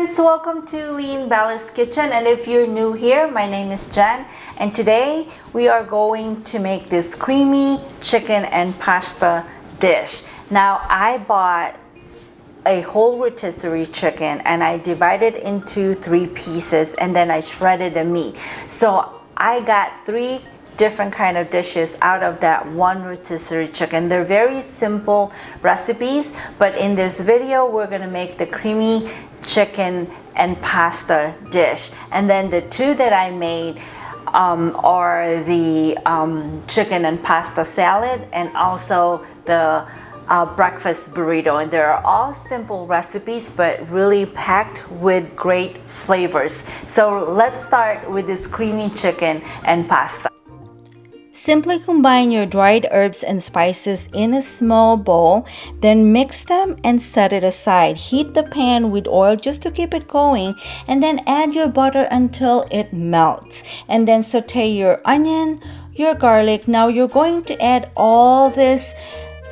friends, welcome to Lean Balance Kitchen, and if you're new here, my name is Jen, and today we are going to make this creamy chicken and pasta dish. Now I bought a whole rotisserie chicken and I divided into 3 pieces, and then I shredded the meat. So I got 3 different kind of dishes out of that one rotisserie chicken. They're very simple recipes, but in this video we're gonna make the creamy chicken and pasta dish. And then the 2 that I made are the chicken and pasta salad and also the breakfast burrito, and they're all simple recipes but really packed with great flavors. So let's start with this creamy chicken and pasta. Simply combine your dried herbs and spices in a small bowl, then mix them and set it aside. Heat the pan with oil just to keep it going, and then add your butter until it melts. And then saute your onion, your garlic. Now you're going to add all this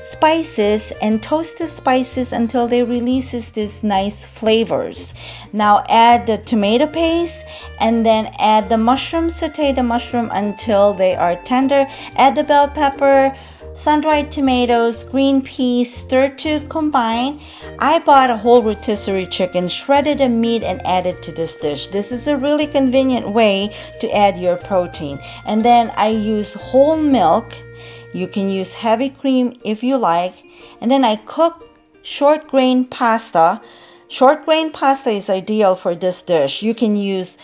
spices and toast the spices until they releases these nice flavors. Now add the tomato paste and then add the mushrooms. Saute the mushroom until they are tender. Add the bell pepper, sun-dried tomatoes, green peas, stir to combine. I bought a whole rotisserie chicken, shredded the meat and added to this dish. This is a really convenient way to add your protein. And then I use whole milk. You can use heavy cream if you like. And then I cook short grain pasta. Short grain pasta is ideal for this dish. You can use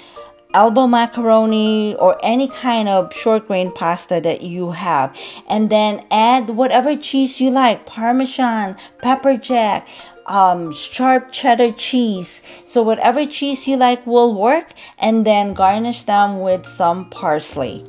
elbow macaroni or any kind of short grain pasta that you have. And then add whatever cheese you like. Parmesan, pepper jack, sharp cheddar cheese. So whatever cheese you like will work. And then garnish them with some parsley.